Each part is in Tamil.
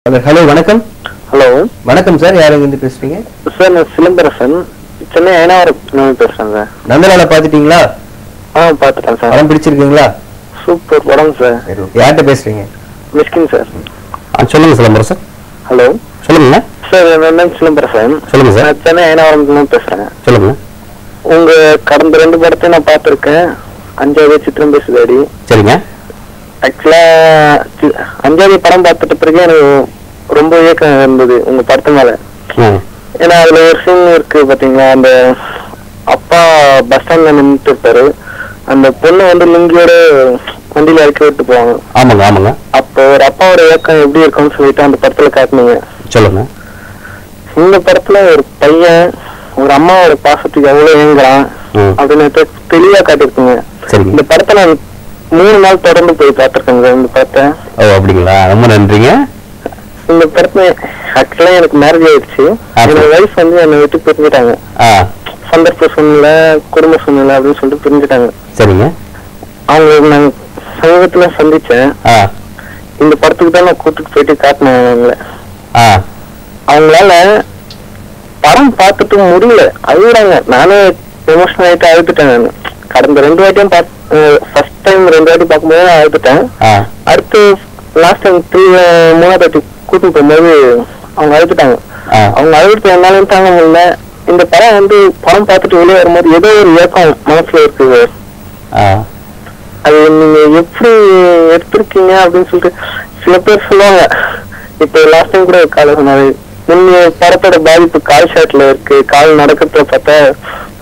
ஹலோ வணக்கம். ஹலோ வணக்கம் சார், யார் எங்க இருந்து பேசுறீங்க? சார் நான் சிலம்பரசன், சென்னை ஐநாவரம் பேசுறேன் சார். நந்தலால பாத்துட்டீங்களா? பாத்துட்டேன் சார். படம் பிடிச்சிருக்கீங்களா? சூப்பர் படம் சார். யார்கிட்ட பேசுறீங்க? மிஸ்கின் சார். சொல்லுங்க சிலம்பரசன். ஹலோ சொல்லுங்க சார், நான் சிலம்பரசன். சொல்லுங்க சார். நான் சென்னை ஐநாவரம் பேசுறேன். சொல்லுங்க. உங்க கடந்த 2 படத்தையும் நான் பார்த்திருக்கேன். அஞ்சாவது சித்திரம் பேசுதாடி. சரிங்க. ஆக்சுவலா அஞ்சாவது படம் பார்த்துட்ட பிறகு எனக்கு ரொம்ப ஏக்கம் இருந்தது உங்க படத்து மேல. ஏன்னா அதுல ஒரு சீன் இருக்கு பாத்தீங்களா, அந்த அப்பா பஸ் ஸ்டாண்ட்ல நின்றுட்டு இருப்பாரு, அந்த பொண்ணு வந்து லுங்கியோட வண்டியில இறக்கி விட்டு போவாங்க. ஆமாங்க ஆமாங்க. அப்போ ஒரு அப்பாவோட ஏக்கம் எப்படி இருக்கும்னு சொல்லிட்டு அந்த படத்துல காட்டினீங்க. சொல்லுங்க. இந்த படத்துல ஒரு பையன் ஒரு அம்மாவோட பாசத்துக்கு எவ்வளவு ஏங்குறான் அப்படின்னு தெளிவா காட்டிருக்கீங்க. இந்த படத்தை நான் 3 நாள் தொடர்ந்து போய் பார்த்திருக்கேங்க இந்த படத்தை. ஓ அப்படிங்களா, ரொம்ப நன்றிங்க. இந்த படத்துல ஆக்சுவலா எனக்கு மேரேஜ் ஆயிடுச்சு. என்னோட வைஃப் வந்து என்னை விட்டு பிரிஞ்சுட்டாங்க. சந்தர்ப்ப சூழ்நிலை, குடும்ப சூழ்நிலை அப்படின்னு சொல்லிட்டு பிரிஞ்சுட்டாங்க. சரிங்க. அவங்க நான் சமீபத்துல சந்திச்சேன். இந்த படத்துக்கு தான் நான் கூட்டிட்டு போயிட்டு காட்டினேன் அவங்கள. அவங்களால படம் பார்த்துட்டு முடியல, அழுகுறாங்க. நானே எமோஷனல் ஆயிட்டு அழுதுட்டேன். நான் கடந்த 2 வாட்டியும் ஃபர்ஸ்ட் டைம் 2 வாட்டி பார்க்கும்போது அழுதுட்டேன். அடுத்து லாஸ்ட் டைம் 3ஆவது வாட்டி கூட்டிட்டு போகும்போது அவங்க அழுதுட்டாங்க. அவங்க அழுதுட்டு என்னாலும் தாங்க முடியல. இந்த படம் வந்து படம் பார்த்துட்டு வெளியே வரும்போது ஏதோ ஒரு ஏக்கம் மனசுல இருக்குது. அது நீங்க எப்படி எடுத்திருக்கீங்க அப்படின்னு சொல்லிட்டு சில பேர் சொல்லுவாங்க. இப்ப லாஸ்ட் டைம் கூட கால சொன்னாரு, முன்னைய படத்தோட பாதிப்பு கால் ஷாட்ல இருக்கு, கால் நடக்கிறத பார்த்தா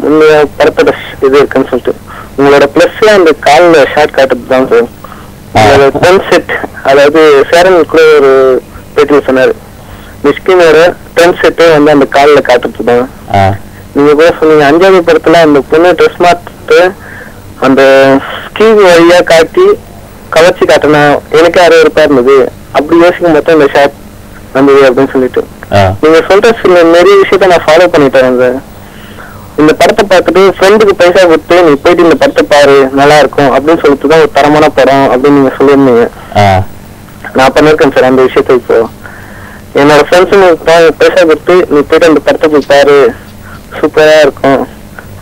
முன்னைய படத்தோட இது இருக்குன்னு சொல்லிட்டு உங்களோட பிளஸ்ல அந்த கால்ல ஷாட் காட்டுறது தான் சார். உங்களோட டென் செட், அதாவது சேரன் கூட ஒரு பேட்டியில் சொன்னாரு, மிஸ்கினோட 10 செட்டே வந்து அந்த காலில் காட்டுறது தான். நீங்க கூட சொன்னீங்க அஞ்சாவது படத்துல அந்த பொண்ணு ட்ரெஸ் மாட்டு அந்த ஸ்கீவ் வழியா காட்டி கவர்ச்சி காட்டினா எனக்கு 60 ரூபாய் இருந்தது. அப்படி யோசிக்கும் மொத்தம் இந்த ஷாட் வந்தது அப்படின்னு சொல்லிட்டு நீங்க சொல்ற சில நிறைய விஷயத்த நான் ஃபாலோ பண்ணிட்டேன். இந்த படத்தை பார்த்துட்டு ஃப்ரெண்டுக்கு பைசா கொடுத்து நீ போயிட்டு இந்த படத்தை பாரு நல்லா இருக்கும் அப்படின்னு சொல்லிட்டு தான் ஒரு தரமான படம் அப்படின்னு நீங்க சொல்லியிருந்தீங்க. நான் பண்ணிருக்கேன் சார் அந்த விஷயத்த. இப்போ என்னோட ஃப்ரெண்ட்ஸுங்க பைசா கொடுத்து நீ போயிட்டு அந்த படத்தை போய் பாரு சூப்பரா இருக்கும்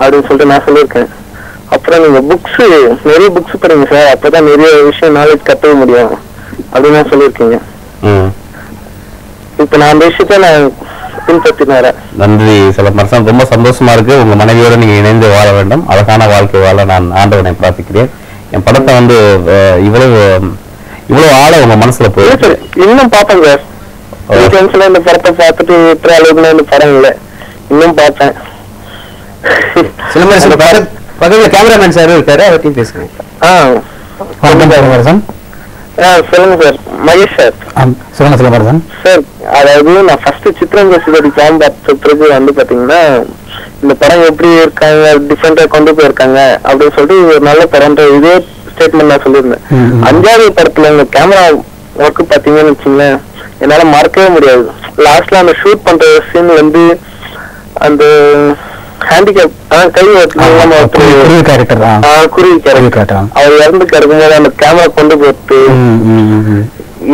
அப்படின்னு சொல்லிட்டு நான் சொல்லியிருக்கேன். அப்புறம் நீங்க புக்ஸ் நிறைய புக்ஸ் படிங்க சார், அப்பதான் நிறைய விஷயம் நாலேஜ் கத்துக்க முடியும் அப்படின்னு நான் சொல்லியிருக்கீங்க. இப்ப நான் அந்த விஷயத்த நான் பின்பற்றினேன். நன்றி சிலம்பரசன், ரொம்ப சந்தோஷமா இருக்கு. உங்க மனைவியோட நீங்க இணைந்து வாழ வேண்டும், அழகான வாழ்க்கை வாழ நான் ஆண்டவனை பிரார்த்திக்கிறேன். என் படத்தை வந்து இவ்வளவு ஆழ உங்க மனசுல போயிருக்கு. இன்னும் பாப்பேன் சார். இந்த படத்தை பார்த்துட்டு எத்தனை அளவுக்கு இந்த படம் இல்லை, இன்னும் பார்த்தேன். சிலம்பரசன் பக்கத்துல கேமராமேன் சார் இருக்காரு, அவர்கிட்ட பேசுறேன். சிலம்பரசன் சொல்லுங்க சார். மகேஷ் சார். சொல்லுங்க சிலம்பரசன் சார். அதாவது நான் ஃபர்ஸ்ட் சித்திரம் பேசுறது பிளான் பார்த்த பிறகு வந்து பாத்தீங்கன்னா இந்த படம் எப்படி இருக்காங்க, டிஃப்ரெண்டா கொண்டு போயிருக்காங்க அப்படின்னு சொல்லிட்டு ஒரு நல்ல படம் இதே ஸ்டேட்மெண்ட் நான் சொல்லியிருந்தேன். அஞ்சாவது படத்துல இந்த கேமரா ஒர்க் பாத்தீங்கன்னு வச்சுங்களேன், என்னால மறக்கவே முடியாது. லாஸ்ட்ல அந்த ஷூட் பண்ற சீன்ல இருந்து அந்த ஹேண்டிகேப் கை குருவி கேரக்டர் அவர் இறந்து கிடக்கும்போது அந்த கேமரா கொண்டு போட்டு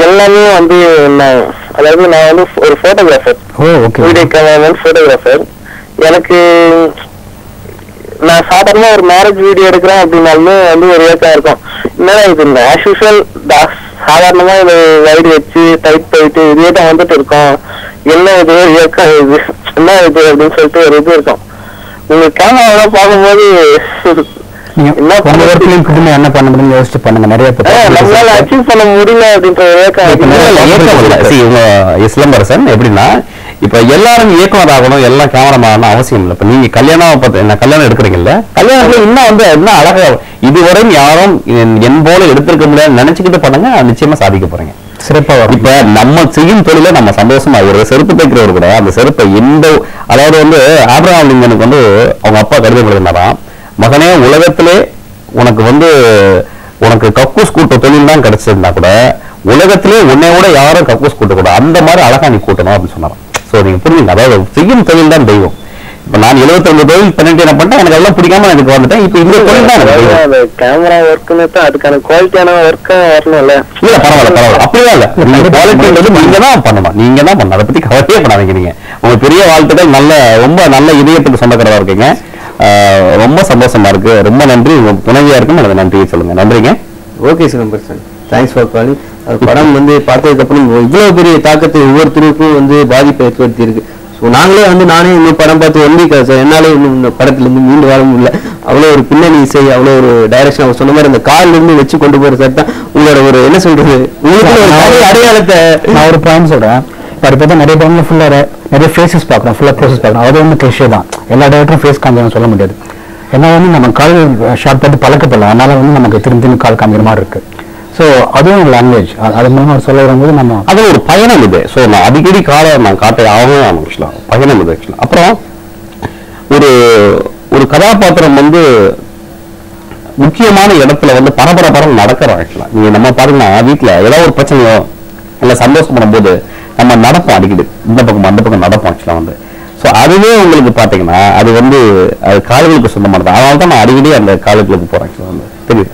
எல்லாமே வந்து அதாவது நான் வந்து ஒரு போட்டோகிராஃபர், வீடியோ கேமராமேன் போட்டோகிராஃபர். எனக்கு நான் சாதாரணமா ஒரு மேரேஜ் வீடியோ எடுக்கிறேன் அப்படின்னாலுமே வந்து ஒரு ஏக்கம் இருக்கும். என்னடா இது ஆஸ் யூஷுவல் சாதாரணமா இது வைடு வச்சு டைப் போயிட்டு இதே தான் வந்துட்டு இருக்கோம், என்ன இது ஏக்கம் இது என்ன இது அப்படின்னு சொல்லிட்டு ஒரு இது இருக்கும். உங்க கேமரா பார்க்கும்போது என்ன பண்ண முடியும் யோசிச்சு பண்ணுங்க. நிறைய நம்மளால அச்சீவ் பண்ண முடியல அப்படின்ற சிலம்பரசன் எப்படின்னா, இப்ப எல்லாரும் இயக்குனர் ஆகணும், எல்லாம் கேமராமேன் அவசியம் இல்லை. இப்ப நீங்க கல்யாணம் எடுக்கிறீங்கல்ல, கல்யாணத்துல இன்னும் வந்து என்ன அழகா இதுவரையும் யாரும் என் போல எடுத்திருக்க முடியாது நினைச்சுக்கிட்டு பண்ணுங்க, நிச்சயமா சாதிக்க போறீங்க, சிறப்பா. இப்ப நம்ம செய்யும் தொழில நம்ம சந்தோஷமா ஒரு செருப்பு தைக்கிறவர் கூட அந்த செருப்பை அதாவது வந்து ஆபிரகாம் லிங்கனுக்கு வந்து அவங்க அப்பா கடிதம் எழுதினாராம், மகனே உலகத்திலே உனக்கு கக்கூஸ் கூட்ட தொழில் தான் கிடைச்சிருந்தா கூட உலகத்திலே உன்னையோட யாரும் கக்கூஸ் கூட்ட கூட அந்த மாதிரி அழகா நீ கூட்டணும் அப்படின்னு சொன்னாராம். சோ நீங்க புரியுங்க, அதாவது செய்யும் தொழில் தான் தெய்வம். இப்ப நான் 72 தொழில் பண்ணிட்டு என்ன பண்ணிட்டேன், எனக்கு எல்லாம் பிடிக்காம எனக்கு வந்துட்டேன். இப்ப இந்த தொழில் தான் கேமரா ஒர்க்குன்னு அதுக்கான குவாலிட்டியான ஒர்க்கா வரணும்ல. இல்ல பரவாயில்ல அப்படியே இல்ல, நீங்க குவாலிட்டின்றது நீங்க தான் பண்ணணும், நீங்க தான் பண்ணணும். அதை பத்தி கவலையே பண்ணாதீங்க. நீங்க உங்க பெரிய வாழ்த்துக்கள், ரொம்ப நல்ல இதயத்துக்கு சொந்தக்காரரா இருக்கீங்க. ரொம்ப சந்தோஷமா இருக்கு. ரொம்ப நன்றி. உங்க துணைவியா இருக்கும் எனக்கு நன்றியை சொல்லுங்க. நன்றிங்க. Okay Chidambaram, thanks for calling. படம் பார்த்ததுக்கு அப்புறம் இவ்வளவு பெரிய தாக்கத்தை ஒவ்வொருத்தருக்கும் பாதிப்பை ஏற்படுத்தி இருக்கு. ஸோ நாங்களே நானே இன்னும் படம் பார்த்து 1 வீக் சார், என்னாலே இன்னும் இந்த படத்துல இருந்து மீண்டு வர முடியல. அவ்வளோ ஒரு பின்னணி இசை, அவ்வளோ ஒரு டைரக்ஷன். அவர் சொன்ன மாதிரி அந்த கால்ல இருந்து வச்சு கொண்டு போற சார் தான் உங்களோட ஒரு என்ன சொல்றது, உங்களுக்கு ஒரு அடையாளத்தை. நான் ஒரு பாயிண்ட் சொல்றேன். இப்போ பார்த்தா நிறைய படம்ல ஃபுல்லா நிறைய ஃபேஸஸ் பார்க்குறோம், ஃபுல்லா ப்ரோசஸ் பார்க்குறோம். அது கிளிஷே தான், எல்லா டேரக்டரும் ஃபேஸ் காமிக்கணும்னு சொல்ல முடியாது. ஏன்னா நம்ம கால் ஷார்ட் பார்த்து பழக்கப்படலாம், அதனால நமக்கு திரும்பி கால் காமிக்கிற மாதிரி இருக்கு. ஸோ அதுவும் லாங்குவேஜ், அது மூலமாக சொல்ல வரும்போது நம்ம அது ஒரு பயணம் இது. ஸோ நான் அடிக்கடி காலை நான் காட்ட ஆகவே ஆரம்பிச்சலாம், பயணம் இது ஆக்சுவலாக. அப்புறம் ஒரு கதாபாத்திரம் முக்கியமான இடத்துல பரபரம் நடக்கிறோம். ஆக்சுவலாக நீங்க நம்ம பாருங்கன்னா வீட்டில் ஏதாவது ஒரு பிரச்சனையோ இல்லை சந்தோஷம் பண்ணும்போது நம்ம நடப்போம், அடிக்கடி இந்த பக்கம் அந்த பக்கம் நடப்போம். ஆக்சுவலாக ஸோ அதுவே உங்களுக்கு பார்த்தீங்கன்னா அது அது கால்களுக்கு சொந்தமானது. அதனால தான் நான் அடிக்கடி அந்த கால்களுக்கு போகிறேன். ஆக்சுவலாக தெரியுது.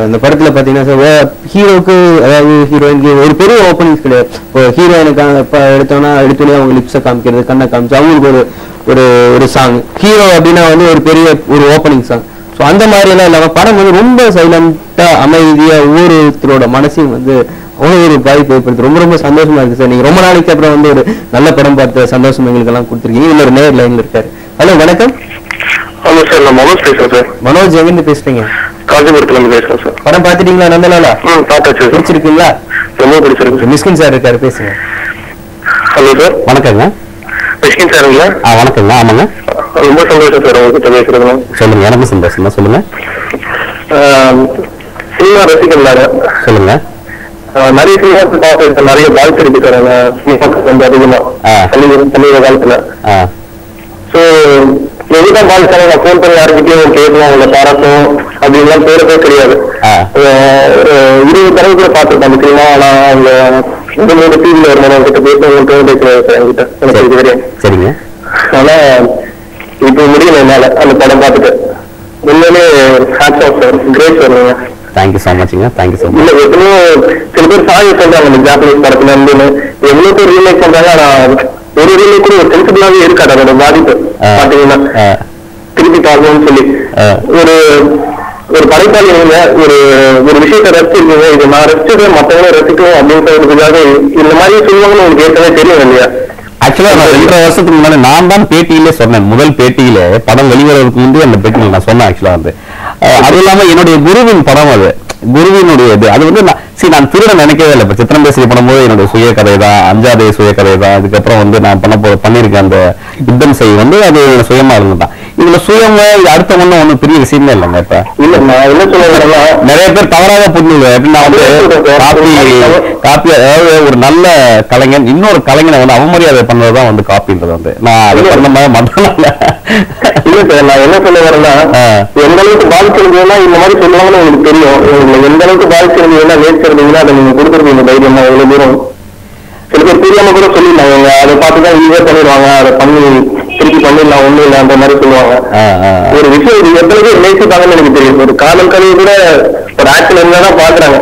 இந்த படத்துல பாத்தீங்கன்னா சார் ஹீரோக்கு, அதாவது ஹீரோயினுக்கு ஒரு பெரிய ஓப்பனிங்ஸ் கிடையாது. இப்போ ஹீரோயினுக்கு எடுத்தோம்னா எடுத்தோடனே அவங்க லிப்ஸை காமிக்கிறது, கண்ணை காமிச்சு அவங்களுக்கு ஒரு ஒரு சாங். ஹீரோ அப்படின்னா ஒரு பெரிய ஒரு ஓப்பனிங் சாங். ஸோ அந்த மாதிரி எல்லாம் இல்லாம படம் ரொம்ப சைலண்டா அமைதியா ஒவ்வொருத்தரோட மனசையும் அவ்வளோ ஒரு பாதிப்பு ஏற்படுத்து. ரொம்ப சந்தோஷமா இருக்கு சார். நீங்க ரொம்ப நாளைக்கு அப்புறம் ஒரு நல்ல படம் பார்த்த சந்தோஷம் எங்களுக்கு எல்லாம் கொடுத்துருக்கீங்க. இன்னொரு நேர் லைன்ல இருக்காரு. ஹலோ வணக்கம். ஹலோ சார், நான் மனோஜ் பேசுறேன் சார். மனோஜ் எங்கிருந்து பேசுறீங்க? காஞ்சிபுரத்துல இருந்து பேசுறேன் சார். படம் பாத்துட்டீங்களா? நல்ல நாளா? பார்த்தாச்சு. பிடிச்சிருக்கீங்களா? ரொம்ப பிடிச்சிருக்கு. மிஸ்கின் சார் இருக்காரு, பேசுங்க. Hello sir. வணக்கங்க. மிஸ்கின் சாருங்களா? வணக்கங்க. ஆமாங்க. ரொம்ப சந்தோஷம் சார் உங்ககிட்ட பேசுறதுல. சொல்லுங்க. எனக்கு சந்தோஷம் தான். சொல்லுங்க. சினிமா ரசிகர்களாக சொல்லுங்க. நிறைய சினிமா பார்த்து நிறைய வாழ்க்கை இருக்கு சார். அதிகமா பள்ளிய காலத்துல. ஸோ எதுதான் வாழ்க்கை நான் போன் பண்ணி யாருக்கிட்டையும் கேட்கணும், அவங்கள பாராட்டும் அப்படின்லாம் பேரவே கிடையாது. ஒரு 20 தடவை கூட பார்த்துருக்கேன் அந்த சினிமா. நான் அவங்க உங்களோட டிவியில ஒரு கிட்ட பேசுறேன் என்கிட்ட, எனக்கு இது தெரியும். சரிங்க. ஆனா இப்ப முடியல என்னால அந்த படம் பார்த்துட்டு. உண்மையிலே hats off sir, great sir. நீங்க தேங்க்யூ ஸோ மச்ங்க. Thank you so much. இல்ல எத்தனையோ சில பேர் சாய சொல்றாங்க இந்த ஜாப்பனீஸ் படத்துல இருந்துன்னு. எவ்வளவு பேர் ரீமேக் பண்றாங்க. ஆனா ஒரு ரீமேக் கூட ஒரு சென்சிபிளாவே இருக்காது அதோட பாதிப்பு. பாத்தீங்கன்னா திருப்பி பார்க்கணும்னு சொல்லி ஒரு படைப்பாளி நீங்க ஒரு விஷயத்தை ரசிச்சிருக்கீங்க, இது நான் ரசிச்சதை மற்றவங்களும் ரசிக்கணும் அப்படின்னு சொல்றதுக்காக இந்த மாதிரி சொல்லுவாங்கன்னு உங்களுக்கு ஏற்கனவே தெரியும் இல்லையா? ஆக்சுவலா 2 வருஷத்துக்கு முன்னாடி நான் தான் பேட்டியிலே சொன்னேன். முதல் பேட்டியில படம் வெளிவரதுக்கு முன்பே அந்த பேட்டியில நான் சொன்னேன். ஆக்சுவலா அது இல்லாம என்னுடைய குருவின் படம், அது குருவினுடைய இது. அது நான் திருட நினைக்கவே இல்லை. இப்ப சித்திரம் பேசி பண்ணும்போது என்னுடைய சுய கதை தான், 5வது சுய கதை தான். அதுக்கப்புறம் நான் பண்ணிருக்கேன் அந்த யுத்தம் செய் அது சுயமா இருந்துதான். இதுல சுயமா இது அடுத்த ஒண்ணும் பெரிய விஷயமே இல்லைங்க. இப்ப இல்ல நான் என்ன சொல்ல நிறைய பேர் தவறாக புரிஞ்சுங்க. எப்படின்னா காப்பி, அதாவது ஒரு நல்ல கலைஞன் இன்னொரு கலைஞனை அவமரியாதை பண்ணதுதான் காப்பின்றது. நான் அதை பண்ண மாட்டேன். இல்ல சார், நான் என்ன சொல்ல வரேன்னா, எந்த அளவுக்கு பாதிச்சிருந்தீங்கன்னா இந்த மாதிரி சொல்லுவாங்கன்னு உங்களுக்கு தெரியும். எந்த அளவுக்கு பாதிச்சிருந்தீங்கன்னா நேர்ச்சிருந்தீங்கன்னா அதை நீங்க கொடுத்துருக்கீங்க தைரியமா எவ்வளவு தூரம். சில பேர் தெரியாம கூட சொல்லிடலாம், அதை பார்த்துதான் ஈஸியா பண்ணிடுவாங்க, அதை பண்ணி திருப்பி பண்ணிடலாம், ஒண்ணும் இல்லை அந்த மாதிரி சொல்லுவாங்க. ஒரு விஷயம் இது எத்தனை பேர் நேசிப்பாங்கன்னு எனக்கு தெரியும். ஒரு காதல் கதையை கூட ஒரு ஆக்ஷன் இருந்தாதான் பாக்குறாங்க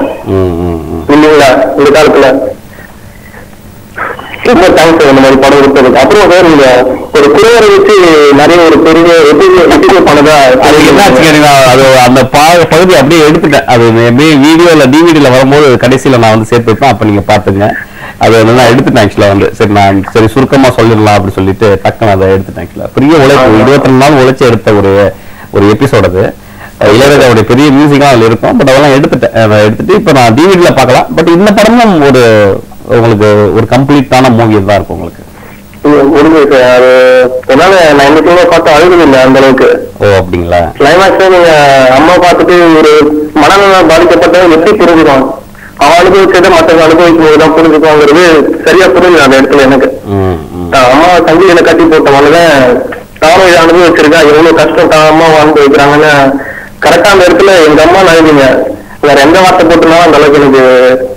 இல்லைங்களா இந்த காலத்துல. ரொம்ப தேங்க்ஸ் இந்த மாதிரி படம் கொடுத்ததுக்கு. அப்புறம் சார் நீங்க ஒரு குறைவரை வச்சு நிறைய ஒரு பெரிய எபிசோட் பண்ணதா அது அந்த பகுதி அப்படியே எடுத்துட்டேன். அது வீடியோல டிவிடில வரும்போது கடைசியில நான் சேர்த்துப்பேன். அப்ப நீங்க பாத்துங்க. அது நான் எடுத்துட்டேன். ஆக்சுவலா சரி சுருக்கமா சொல்லிடலாம் அப்படின்னு சொல்லிட்டு டக்குன்னு அதை எடுத்துட்டேன். ஆக்சுவலா பெரிய உழைப்பு, 22 நாள் உழைச்சி எடுத்த ஒரு எபிசோட் அது. இளையராஜாவுடைய பெரிய மியூசிக்கா அதுல இருக்கும். பட் அதெல்லாம் எடுத்துட்டு இப்ப நான் டிவிடில பார்க்கலாம். பட் இந்த படமும் உங்களுக்கு ஒரு கம்ப்ளீட்டான மூவி தான் இருக்கும் உங்களுக்கு. அது என்னால நான் என்னைக்குமே பார்த்து அழுகுது இல்லை அந்த அளவுக்கு. ஓ அப்படிங்களா? கிளைமேக்ஸ் நீங்க அம்மா பார்த்துட்டு ஒரு மனநல பாதிக்கப்பட்டவங்க எப்படி புரிஞ்சுக்குவாங்க, அவன் அனுபவிச்சதை மற்றவங்க அனுபவிக்கும் போதுதான் புரிஞ்சுக்குவாங்கிறது சரியா புரியுது அந்த இடத்துல எனக்கு. அம்மா தங்கியில கட்டி போட்டவங்கதான் தானும் இதை அனுபவிச்சிருக்கா, எவ்வளவு கஷ்டம் தான் அம்மா அனுபவிக்கிறாங்கன்னு கரெக்டா அந்த இடத்துல எங்க அம்மா நழுவிங்க. வேற எந்த வார்த்தை போட்டுனாலும் அந்த அளவுக்கு எனக்கு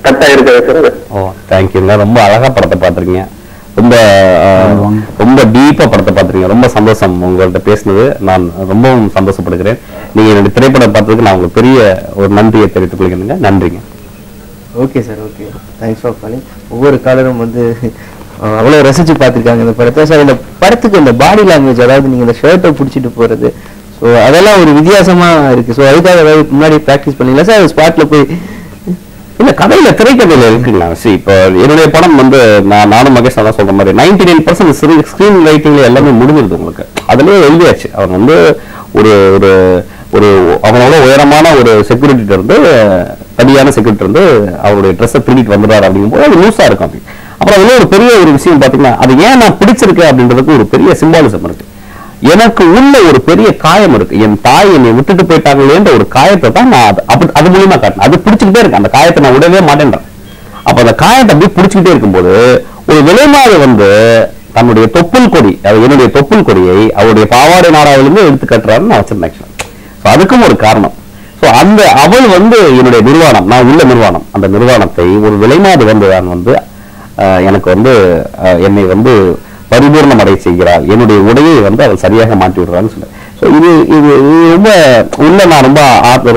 கரெக்டா இருக்காது சார். ஓ தேங்க்யூங்க. ரொம்ப அழகா படத்தை பாத்துருக்கீங்க. ரொம்ப ரொம்ப டீப்பா படத்தை பார்த்துருக்கீங்க. ரொம்ப சந்தோஷம் உங்கள்கிட்ட பேசினது. நான் ரொம்பவும் சந்தோஷப்படுகிறேன். நீங்க என்னுடைய திரைப்படம் பார்த்ததுக்கு நான் உங்களுக்கு பெரிய ஒரு நன்றியை தெரிவித்துக் கொள்கிறேங்க. நன்றிங்க. Okay sir, okay, thanks for calling. ஒவ்வொரு காலரும் வந்து அவ்வளோ ரசிச்சு பார்த்துருக்காங்க இந்த படத்தை. சார் இந்த படத்துக்கு இந்த பாடி லாங்குவேஜ், அதாவது நீங்கள் இந்த ஷர்ட்டை பிடிச்சிட்டு போகிறது, ஸோ அதெல்லாம் ஒரு வித்தியாசமா இருக்கு. ஸோ அதுக்காக ஏதாவது முன்னாடி ப்ராக்டிஸ் பண்ணீங்களா சார் ஸ்பாட்ல போய்? இல்ல, கதையில திரைக்கதையில இருக்குங்களா? இப்போ என்னுடைய படம் வந்து நானும் மகேஷ் தான் சொல்ற மாதிரி 99% ஸ்கிரீன் ரைட்டிங்ல எல்லாமே முடிஞ்சிருது உங்களுக்கு. அதுலயே எழுதியாச்சு. அவங்க வந்து ஒரு ஒரு ஒரு அவங்களோட உயரமான ஒரு செக்யூரிட்டி இருந்து, தனியான செக்யூரிட்டி இருந்து அவருடைய ட்ரெஸ்ஸை திருடிட்டு வந்துடுறாரு அப்படிங்கும்போது அது நியூஸா இருக்கும். அப்படி அப்புறம் அதுல ஒரு பெரிய ஒரு விஷயம் பாத்தீங்கன்னா, அது ஏன் நான் பிடிச்சிருக்கேன் அப்படின்றதுக்கு ஒரு பெரிய சிம்பாலிசம் இருக்கு. எனக்கு உள்ள ஒரு பெரிய காயம் இருக்கு. என் தாய் என்னை விட்டுட்டு போயிட்டாங்களேன்ற ஒரு காயத்தை தான் நான் அது மூலியமா காட்டினேன். அது பிடிச்சிக்கிட்டே இருக்கு. அந்த காயத்தை நான் விடவே மாட்டேன்றேன். அப்ப அந்த காயத்தை அப்படி பிடிச்சிக்கிட்டே இருக்கும்போது ஒரு விலைமாறு வந்து தன்னுடைய தொப்புள் கொடி, என்னுடைய தொப்புள் கொடியை அவருடைய பாவாடை நாடாவிலிருந்து எடுத்து கட்டுறாருன்னு நான் வச்சிருந்தேன். அதுக்கும் ஒரு காரணம். அந்த அவள் வந்து என்னுடைய நிர்வாணம், நான் உள்ள நிர்வாணம். அந்த நிர்வாணத்தை ஒரு விலைமாறு வந்து நான் வந்து எனக்கு வந்து என்னை வந்து பரிபூர்ணம் அடை செய்கிறாள். என்னுடைய உடையை வந்து அவள் சரியாக மாற்றி விடுறான்னு சொல்ல. ஸோ இது இது ரொம்ப உள்ள நான்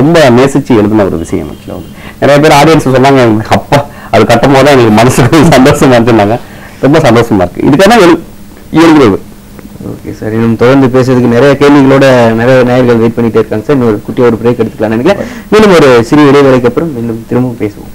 ரொம்ப நேசிச்சு எழுதின ஒரு விஷயம். நிறைய பேர் ஆடியன்ஸ் சொன்னாங்க, அப்பா அது கட்டும் போது எனக்கு மனசுக்கு சந்தோஷமா இருந்தாங்க. ரொம்ப சந்தோஷமா இருக்கு. இதுக்காக எழுதுறது. ஓகே சார், இன்னும் தொடர்ந்து பேசுறதுக்கு நிறைய கேள்விகளோட நிறைய நேயர்கள் வெயிட் பண்ணிட்டே இருக்காங்க சார். இன்னொரு குட்டி ஒரு பிரேக் எடுத்துக்கலாம் நினைக்கிறேன். மீண்டும் ஒரு சிறிய இடைவேளைக்கு அப்புறம் மீண்டும் திரும்பவும் பேசுவோம்.